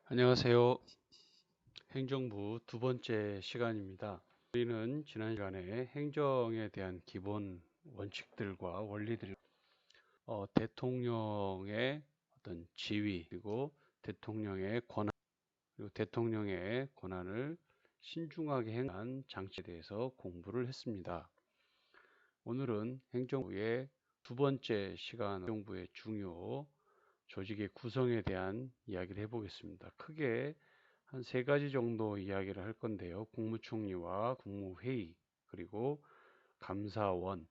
안녕하세요. 행정부 두 번째 시간입니다. 우리는 지난 시간에 행정에 대한 기본 원칙들과 원리들, 대통령의 어떤 지위, 그리고 대통령의 권한, 그리고 대통령의 권한을 신중하게 행한 장치에 대해서 공부를 했습니다. 오늘은 행정부의 두 번째 시간, 행정부의 중요 조직의 구성에 대한 이야기를 해보겠습니다. 크게 한 세 가지 정도 이야기를 할 건데요. 국무총리와 국무회의, 그리고 감사원,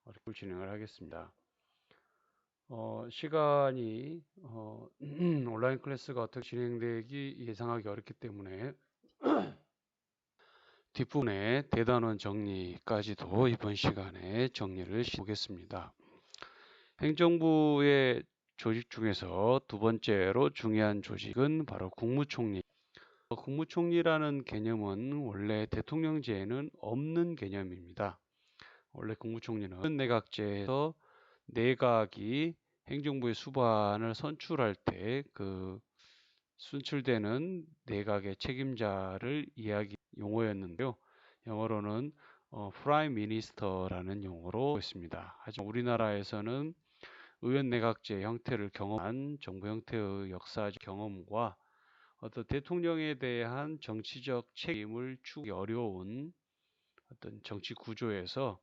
이렇게 진행을 하겠습니다. 시간이 온라인 클래스가 어떻게 진행되기 예상하기 어렵기 때문에 뒷부분에 대단원 정리까지도 이번 시간에 정리를 해보겠습니다. 행정부의 조직 중에서 두 번째로 중요한 조직은 바로 국무총리. 국무총리라는 개념은 원래 대통령제에는 없는 개념입니다. 원래 국무총리는 내각제에서 내각이 행정부의 수반을 선출할 때 그 선출되는 내각의 책임자를 이야기 용어였는데요. 영어로는 프라임 미니스터라는 용어로 있습니다. 하지만 우리나라에서는 의원 내각제 형태를 경험한 정부 형태의 역사적 경험과 어떤 대통령에 대한 정치적 책임을 추구하기 어려운 어떤 정치 구조에서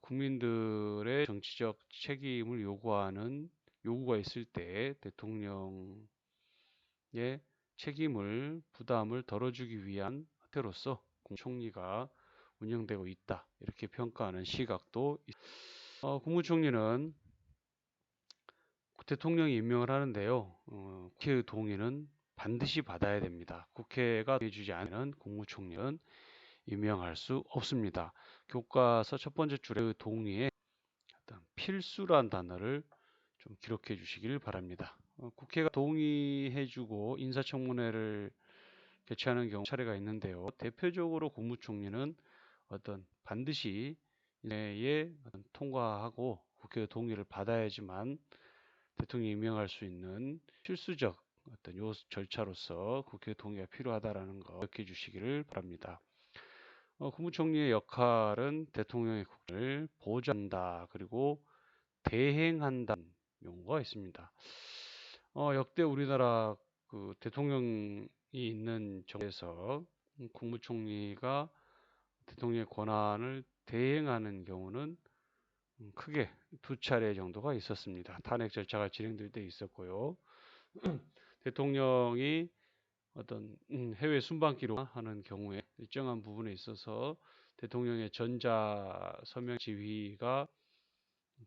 국민들의 정치적 책임을 요구하는 요구가 있을 때 대통령의 책임을 부담을 덜어주기 위한 형태로서 국무총리가 운영되고 있다, 이렇게 평가하는 시각도 있습니다. 국무총리는 대통령이 임명을 하는데요. 국회의 동의는 반드시 받아야 됩니다. 국회가 동의해주지 않으면 국무총리는 임명할 수 없습니다. 교과서 첫 번째 줄의 동의에 어떤 필수란 단어를 좀 기록해 주시길 바랍니다. 국회가 동의해주고 인사청문회를 개최하는 경우 차례가 있는데요. 대표적으로 국무총리는 어떤 반드시 내에 통과하고 국회의 동의를 받아야지만 대통령이 임명할 수 있는 필수적 어떤 요 절차로서 국회 동의가 필요하다라는 거 기억해 주시기를 바랍니다. 국무총리의 역할은 대통령의 국권을 보좌한다, 그리고 대행한다는 용어가 있습니다. 역대 우리나라 그 대통령이 있는 정부에서 국무총리가 대통령의 권한을 대행하는 경우는 크게 두 차례 정도가 있었습니다. 탄핵 절차가 진행될 때 있었고요. 대통령이 어떤 해외 순방기로 하는 경우에 일정한 부분에 있어서 대통령의 전자 서명 지휘가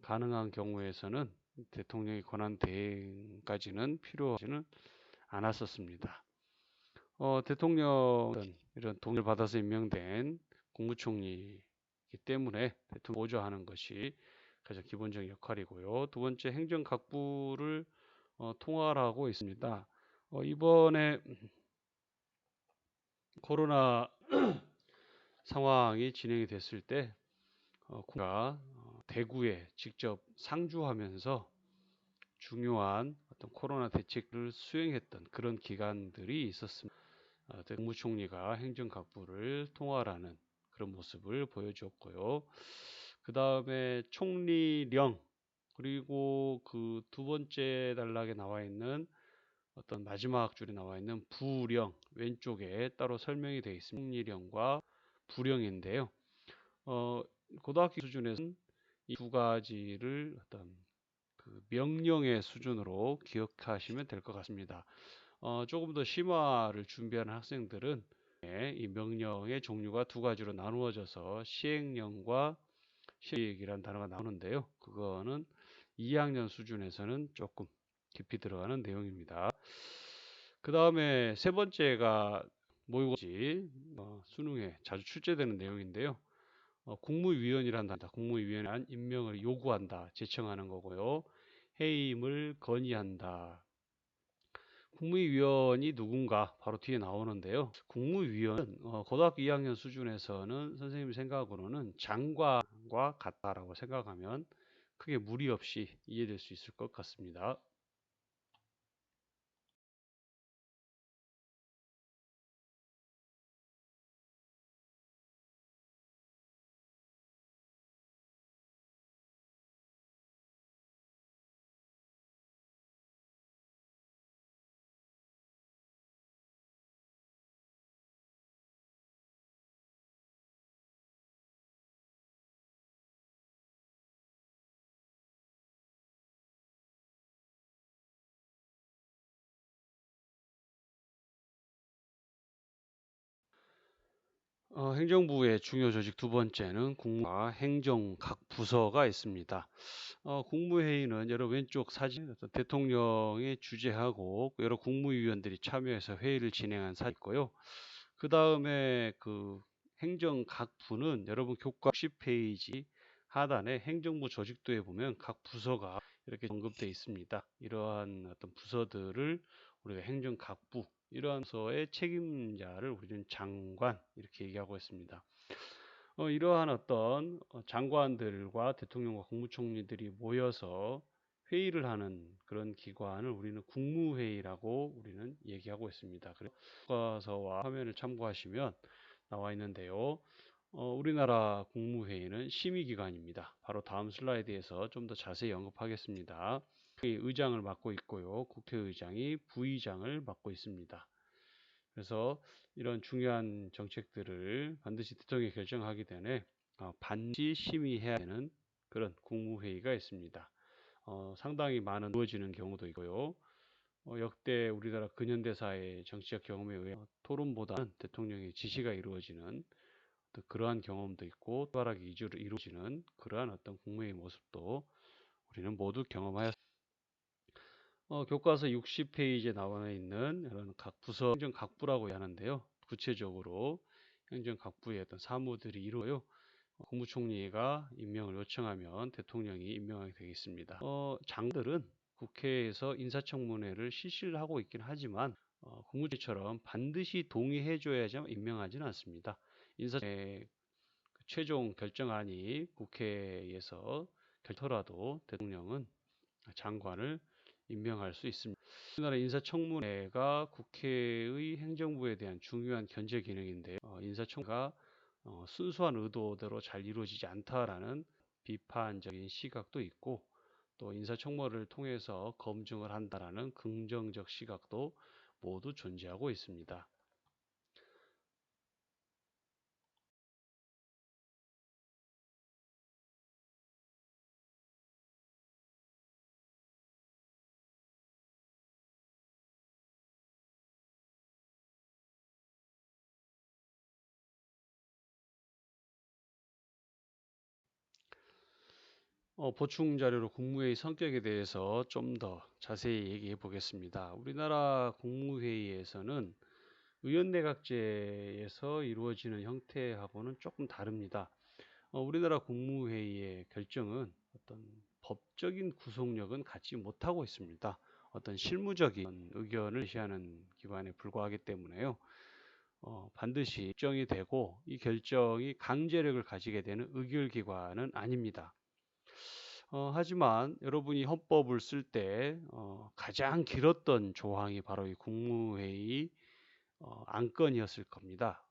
가능한 경우에서는 대통령의 권한 대행까지는 필요하지는 않았었습니다. 대통령은 이런 동의를 받아서 임명된 국무총리이기 때문에 대통령 보좌하는 것이 가장 기본적인 역할이고요. 두 번째, 행정각부를 통할하고 있습니다. 이번에 코로나 상황이 진행이 됐을 때 국가 대구에 직접 상주하면서 중요한 어떤 코로나 대책을 수행했던 그런 기관들이 있었습니다. 국무총리가 행정각부를 통할하는 그런 모습을 보여주었고요. 그 다음에 총리령, 그리고 그 두 번째 단락에 나와 있는 어떤 마지막 줄에 나와 있는 부령, 왼쪽에 따로 설명이 되어 있습니다. 총리령과 부령인데요. 고등학교 수준에서는 이 두 가지를 어떤 그 명령의 수준으로 기억하시면 될 것 같습니다. 조금 더 심화를 준비하는 학생들은 이 명령의 종류가 두 가지로 나누어져서 시행령과 시행이라는 단어가 나오는데요. 그거는 2학년 수준에서는 조금 깊이 들어가는 내용입니다. 그 다음에 세 번째가 모의고시 수능에 자주 출제되는 내용인데요. 국무위원이란 단어, 국무위원이 임명을 요구한다, 제청하는 거고요. 해임을 건의한다. 국무위원이 누군가 바로 뒤에 나오는데요. 국무위원은 고등학교 2학년 수준에서는 선생님 생각으로는 장관과 같다라고 생각하면 크게 무리 없이 이해될 수 있을 것 같습니다. 행정부의 중요 조직 두 번째는 국무와 행정 각 부서가 있습니다. 국무회의는 여러 왼쪽 사진 대통령이 주재하고 여러 국무위원들이 참여해서 회의를 진행한 사례 있고요. 그 다음에 그 행정 각 부는 여러분 교과 60페이지 하단에 행정부 조직도에 보면 각 부서가 이렇게 언급되어 있습니다. 이러한 어떤 부서들을 우리가 행정 각부 이러한 부서의 책임자를 우리는 장관 이렇게 얘기하고 있습니다. 이러한 어떤 장관들과 대통령과 국무총리들이 모여서 회의를 하는 그런 기관을 우리는 국무회의라고 우리는 얘기하고 있습니다. 그래서 교과서와 화면을 참고하시면 나와 있는데요. 우리나라 국무회의는 심의기관입니다. 바로 다음 슬라이드에서 좀 더 자세히 언급하겠습니다. 의장을 맡고 있고요. 국회의장이 부의장을 맡고 있습니다. 그래서 이런 중요한 정책들을 반드시 대통령이 결정하기 전에 반드시 심의해야 되는 그런 국무회의가 있습니다. 상당히 많은 이루어지는 경우도 있고요. 역대 우리나라 근현대사의 정치적 경험에 의해 토론보다는 대통령의 지시가 이루어지는 그러한 경험도 있고 활발하게 이루어지는 그러한 어떤 국무회의 모습도 우리는 모두 경험하였습니다. 교과서 60페이지에 나와 있는 이런 각 부서 행정 각부라고 하는데요. 구체적으로 행정 각부의 어떤 사무들이 이루어요. 국무총리가 임명을 요청하면 대통령이 임명하게 되겠습니다. 장들은 국회에서 인사청문회를 실시를 하고 있긴 하지만 국무총리처럼 반드시 동의해줘야지 임명하지는 않습니다. 인사청문회 최종 결정안이 국회에서 결정하더라도 대통령은 장관을 임명할 수 있습니다. 우리나라 인사청문회가 국회의 행정부에 대한 중요한 견제 기능인데요. 인사청문회가 순수한 의도대로 잘 이루어지지 않다라는 비판적인 시각도 있고 또 인사청문회를 통해서 검증을 한다라는 긍정적 시각도 모두 존재하고 있습니다. 보충 자료로 국무회의 성격에 대해서 좀 더 자세히 얘기해 보겠습니다. 우리나라 국무회의에서는 의원내각제에서 이루어지는 형태하고는 조금 다릅니다. 우리나라 국무회의의 결정은 어떤 법적인 구속력은 갖지 못하고 있습니다. 어떤 실무적인 의견을 제시하는 기관에 불과하기 때문에요. 반드시 결정이 되고 이 결정이 강제력을 가지게 되는 의결기관은 아닙니다. 하지만 여러분이 헌법을 쓸 때 가장 길었던 조항이 바로 이 국무회의 안건이었을 겁니다.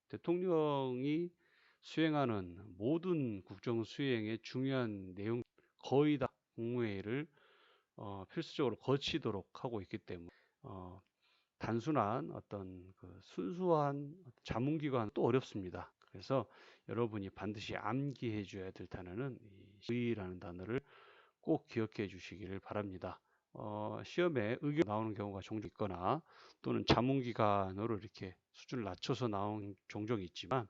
대통령이 수행하는 모든 국정 수행의 중요한 내용 거의 다 국무회의를 필수적으로 거치도록 하고 있기 때문에 단순한 어떤 그 순수한 자문기관 또 어렵습니다. 그래서 여러분이 반드시 암기해 줘야 될 단어는 의라는 단어를 꼭 기억해 주시기를 바랍니다. 시험에 의견 나오는 경우가 종종 있거나 또는 자문기관으로 이렇게 수준을 낮춰서 나온 종종 있지만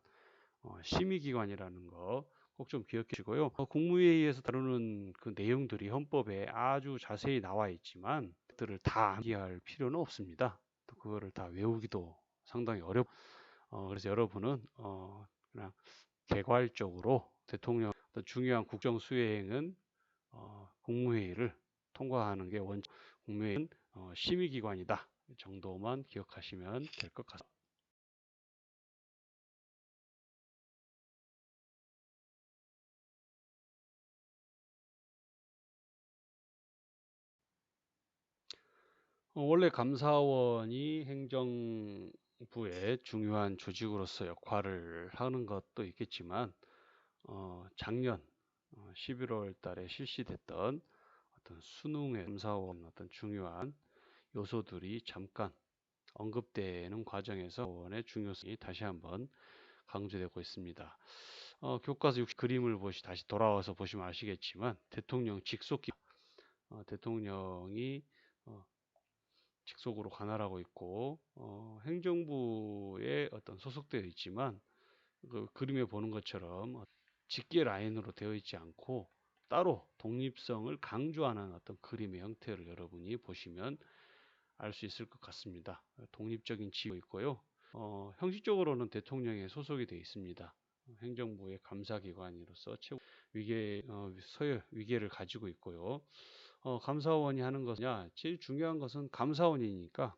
심의기관이라는 거 꼭 좀 기억해 주시고요. 국무회의에서 다루는 그 내용들이 헌법에 아주 자세히 나와 있지만 그들을 다 암기할 필요는 없습니다. 또 그거를 다 외우기도 상당히 그래서 여러분은 그냥 개괄적으로 대통령 중요한 국정 수행은 국무회의를 통과하는 게 국무회의는 심의기관이다 정도만 기억하시면 될 것 같습니다. 원래 감사원이 행정부의 중요한 조직으로서 역할을 하는 것도 있겠지만 작년 11월 달에 실시됐던 어떤 수능의 감사원 어떤 중요한 요소들이 잠깐 언급되는 과정에서 원의 중요성이 다시 한번 강조되고 있습니다. 교과서 60 그림을 다시 돌아와서 보시면 아시겠지만 대통령 직속기 대통령이 직속으로 관할하고 있고 행정부에 어떤 소속되어 있지만 그 그림에 보는 것처럼 직계 라인으로 되어 있지 않고 따로 독립성을 강조하는 어떤 그림의 형태를 여러분이 보시면 알 수 있을 것 같습니다. 독립적인 지위가 있고요. 형식적으로는 대통령에 소속이 되어 있습니다. 행정부의 감사기관으로서 최고 서열 위계를 가지고 있고요. 감사원이 하는 것이냐? 제일 중요한 것은 감사원이니까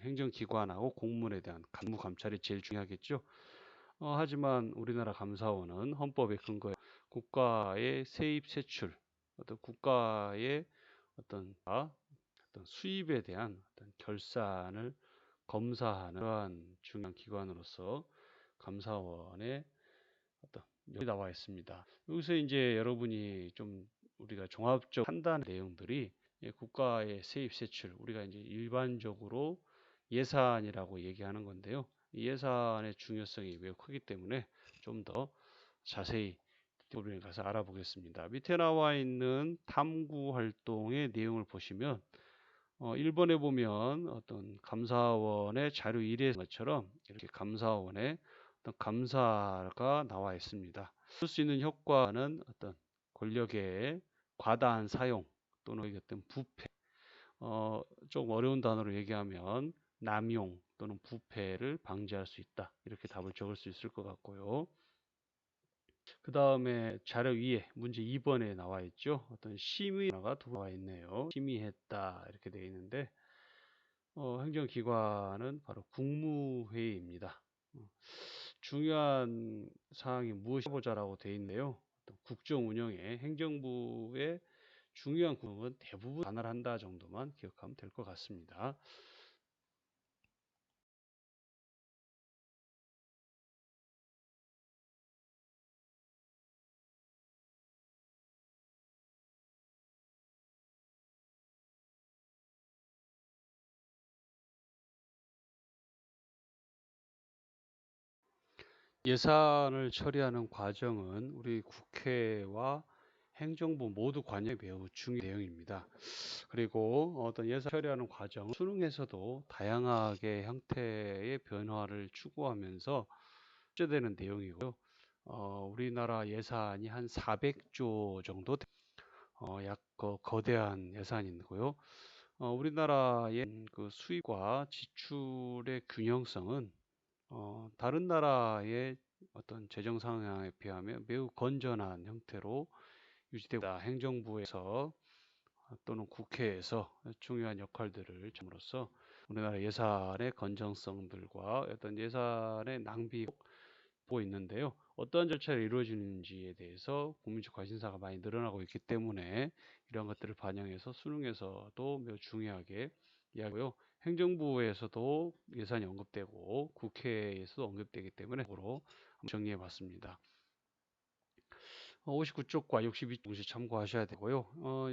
행정기관하고 공무원에 대한 감무 감찰이 제일 중요하겠죠. 하지만 우리나라 감사원은 헌법에 근거해 국가의 세입 세출, 어떤 국가의 어떤 수입에 대한 어떤 결산을 검사하는 그러한 중요한 기관으로서 감사원의 어떤 여기 나와 있습니다. 여기서 이제 여러분이 좀 우리가 종합적 판단 내용들이 국가의 세입 세출, 우리가 이제 일반적으로 예산이라고 얘기하는 건데요. 이 예산의 중요성이 매우 크기 때문에 좀 더 자세히 우리는 가서 알아보겠습니다. 밑에 나와 있는 탐구 활동의 내용을 보시면 1번에 보면 어떤 감사원의 자료 1의 것처럼 이렇게 감사원의 어떤 감사가 나와 있습니다. 쓸 수 있는 효과는 어떤 권력의 과다한 사용 또는 어떤 부패, 좀 어려운 단어로 얘기하면 남용 또는 부패를 방지할 수 있다. 이렇게 답을 적을 수 있을 것 같고요. 그 다음에 자료 위에 문제 2번에 나와 있죠. 어떤 심의가 나와 있네요. 심의했다 이렇게 되어 있는데 행정기관은 바로 국무회의입니다. 중요한 사항이 무엇이 보자라고 되어 있네요. 국정 운영에 행정부의 중요한 구역은 대부분 관할한다 정도만 기억하면 될 것 같습니다. 예산을 처리하는 과정은 우리 국회와 행정부 모두 관여에 매우 중요한 내용입니다. 그리고 어떤 예산 처리하는 과정은 수능에서도 다양하게 형태의 변화를 추구하면서 숙제되는 내용이고요. 우리나라 예산이 한 400조 정도 거대한 예산이고요. 우리나라의 그 수입과 지출의 균형성은 다른 나라의 어떤 재정 상황에 비하면 매우 건전한 형태로 유지되고 있다. 행정부에서 또는 국회에서 중요한 역할들을 점으로써 우리나라 예산의 건전성들과 어떤 예산의 낭비 보고 있는데요. 어떤 절차를 이루어지는지에 대해서 국민적 관심사가 많이 늘어나고 있기 때문에 이런 것들을 반영해서 수능에서도 매우 중요하게 이야기하고요. 행정부에서도 예산이 언급되고 국회에서도 언급되기 때문에 으로 정리해 봤습니다. 59쪽과 62쪽 동시에 참고하셔야 되고요.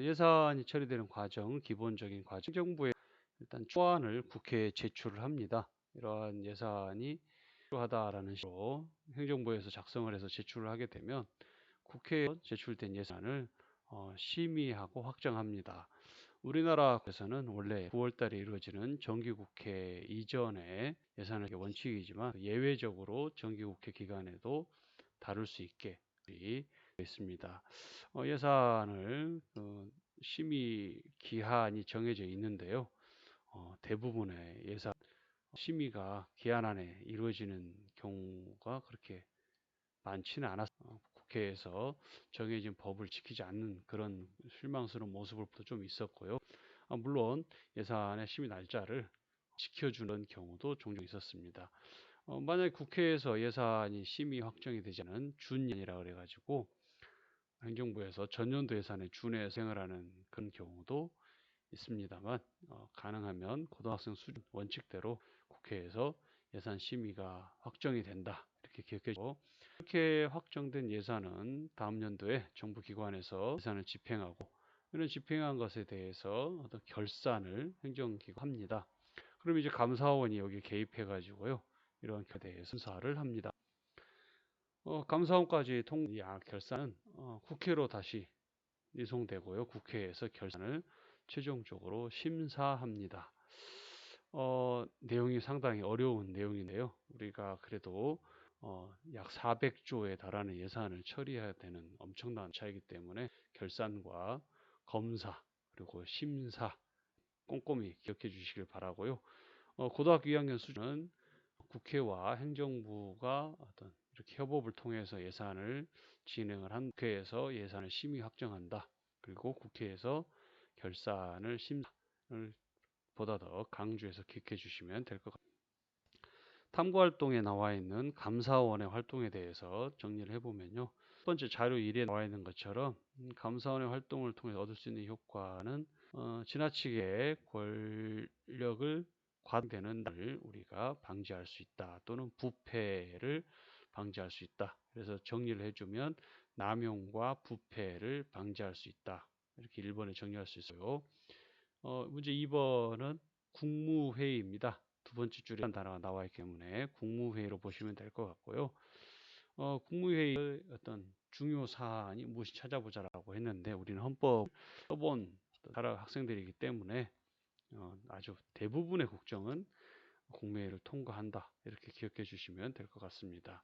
예산이 처리되는 과정, 기본적인 과정, 행정부에 일단 초안을 국회에 제출을 합니다. 이러한 예산이 필요하다라는 식으로 행정부에서 작성을 해서 제출을 하게 되면 국회에 제출된 예산을 심의하고 확정합니다. 우리나라에서는 원래 9월달에 이루어지는 정기국회 이전에 예산을 원칙이지만 예외적으로 정기국회 기간에도 다룰 수 있게 있습니다. 예산을 심의 기한이 정해져 있는데요. 대부분의 예산 심의가 기한 안에 이루어지는 경우가 그렇게 많지는 않았어요. 국회에서 정해진 법을 지키지 않는 그런 실망스러운 모습을 좀 있었고요. 물론 예산의 심의 날짜를 지켜주는 경우도 종종 있었습니다. 만약에 국회에서 예산이 심의 확정이 되지 않은 준연이라 그래가지고 행정부에서 전년도 예산에 준해 수행을 하는 그런 경우도 있습니다만 가능하면 고등학생 수준 원칙대로 국회에서 예산 심의가 확정이 된다 이렇게 기억해 주시고 이렇게 확정된 예산은 다음 연도에 정부 기관에서 예산을 집행하고 이런 집행한 것에 대해서 어떤 결산을 행정기관 합니다. 그럼 이제 감사원이 여기 개입해 가지고요 이런 대해서 심사를 합니다. 감사원까지 결산은 국회로 다시 이송되고요 국회에서 결산을 최종적으로 심사합니다. 내용이 상당히 어려운 내용인데요. 우리가 그래도 약 400조에 달하는 예산을 처리해야 되는 엄청난 차이기 때문에 결산과 검사 그리고 심사 꼼꼼히 기억해 주시길 바라고요. 고등학교 2학년 수준은 국회와 행정부가 어떤 이렇게 협업을 통해서 예산을 진행을 한 국회에서 예산을 심의 확정한다. 그리고 국회에서 결산을 심사를 보다 더 강조해서 기억해 주시면 될 것 같습니다. 탐구 활동에 나와 있는 감사원의 활동에 대해서 정리를 해보면요. 첫 번째 자료 1에 나와 있는 것처럼 감사원의 활동을 통해 얻을 수 있는 효과는 지나치게 권력을 과대는 날 우리가 방지할 수 있다. 또는 부패를 방지할 수 있다. 그래서 정리를 해주면 남용과 부패를 방지할 수 있다. 이렇게 1번에 정리할 수 있어요. 문제 2번은 국무회의입니다. 두 번째 줄에 한 단어가 나와 있기 때문에 국무회의로 보시면 될 것 같고요. 국무회의의 어떤 중요 사안이 무엇이 찾아보자라고 했는데 우리는 헌법 써본 학생들이기 때문에 아주 대부분의 국정은 국무회의를 통과한다. 이렇게 기억해 주시면 될 것 같습니다.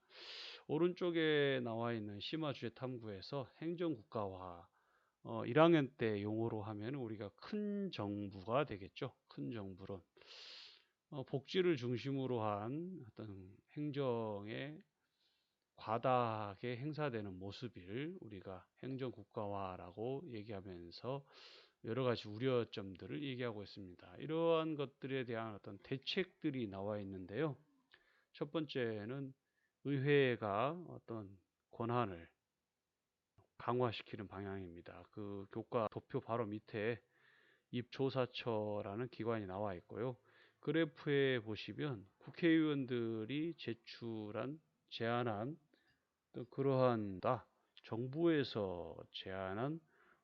오른쪽에 나와 있는 심화주의 탐구에서 행정국가화 1학년 때 용어로 하면 우리가 큰 정부가 되겠죠. 큰 정부론. 복지를 중심으로 한 어떤 행정의 과다하게 행사되는 모습을 우리가 행정국가화라고 얘기하면서 여러 가지 우려점들을 얘기하고 있습니다. 이러한 것들에 대한 어떤 대책들이 나와 있는데요. 첫 번째는 의회가 어떤 권한을 강화시키는 방향입니다. 그 교과 도표 바로 밑에 입조사처라는 기관이 나와 있고요. 그래프에 보시면 국회의원들이 제안한 또 그러한 정부에서 제안한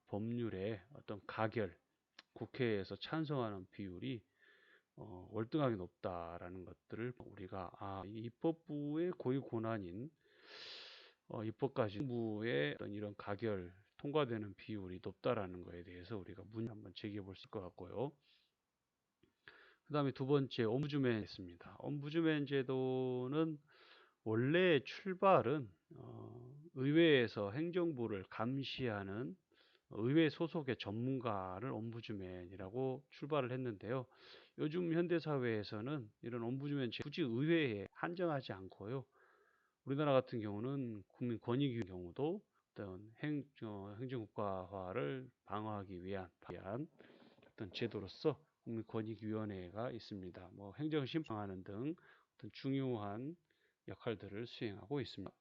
법률의 어떤 가결, 국회에서 찬성하는 비율이 월등하게 높다라는 것들을 우리가 이 입법부의 고유 권한인 입법까지 정부의 어떤 이런 가결 통과되는 비율이 높다라는 거에 대해서 우리가 문제 한번 제기해 볼 수 있을 것 같고요. 그 다음에 두 번째 옴부즈맨 있습니다. 옴부즈맨 제도는 원래 출발은 의회에서 행정부를 감시하는 의회 소속의 전문가를 옴부즈맨이라고 출발을 했는데요. 요즘 현대사회에서는 이런 옴부즈맨 굳이 의회에 한정하지 않고요. 우리나라 같은 경우는 국민권익위 경우도 어떤 행정국가화를 방어하기 위한 어떤 제도로서 국민권익위원회가 있습니다. 뭐 행정심판하는 등 어떤 중요한 역할들을 수행하고 있습니다.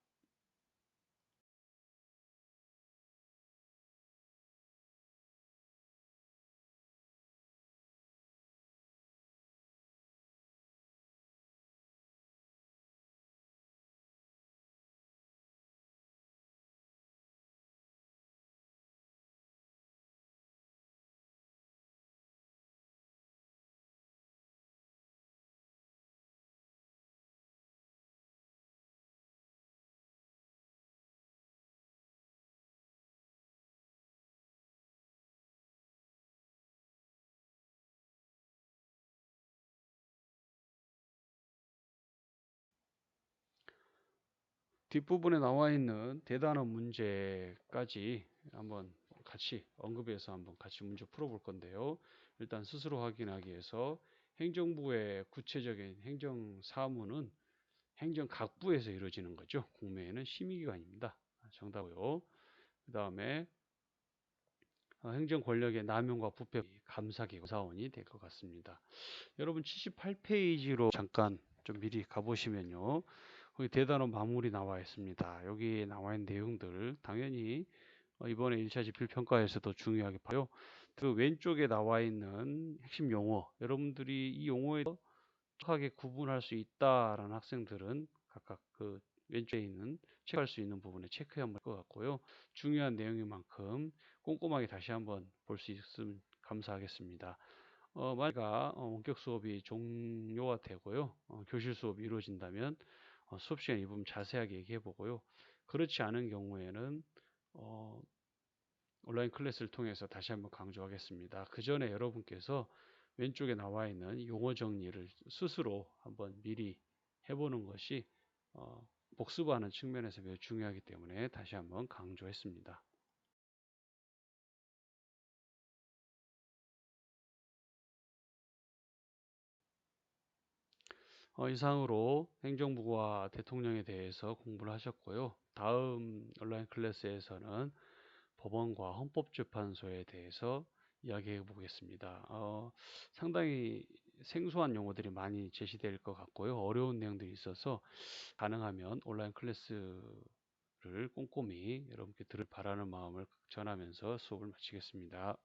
뒷부분에 나와 있는 대단원 문제까지 한번 같이 언급해서 한번 같이 문제 풀어볼 건데요. 일단 스스로 확인하기 위해서 행정부의 구체적인 행정 사무는 행정각부에서 이루어지는 거죠. 국무회의는 심의기관입니다. 정답이고요. 그 다음에 행정 권력의 남용과 부패 감사기관 사원이 될 것 같습니다. 여러분 78페이지로 잠깐 좀 미리 가보시면요. 거기 대단원 마무리 나와 있습니다. 여기 나와 있는 내용들 당연히 이번에 1차 지필평가에서도 중요하게 봐요. 그 왼쪽에 나와 있는 핵심 용어 여러분들이 이 용어에 정확하게 구분할 수 있다라는 학생들은 각각 그 왼쪽에 있는 체크할 수 있는 부분에 체크해 한번 할 것 같고요. 중요한 내용인 만큼 꼼꼼하게 다시 한번 볼 수 있으면 감사하겠습니다. 만약 원격 수업이 종료가 되고요. 교실 수업이 이루어진다면 수업 시간 이 부분 자세하게 얘기해 보고요. 그렇지 않은 경우에는 온라인 클래스를 통해서 다시 한번 강조하겠습니다. 그 전에 여러분께서 왼쪽에 나와 있는 용어 정리를 스스로 한번 미리 해보는 것이 복습하는 측면에서 매우 중요하기 때문에 다시 한번 강조했습니다. 이상으로 행정부와 대통령에 대해서 공부를 하셨고요. 다음 온라인 클래스에서는 법원과 헌법재판소에 대해서 이야기해 보겠습니다. 상당히 생소한 용어들이 많이 제시될 것 같고요. 어려운 내용들이 있어서 가능하면 온라인 클래스를 꼼꼼히 여러분께 들을 바라는 마음을 전하면서 수업을 마치겠습니다.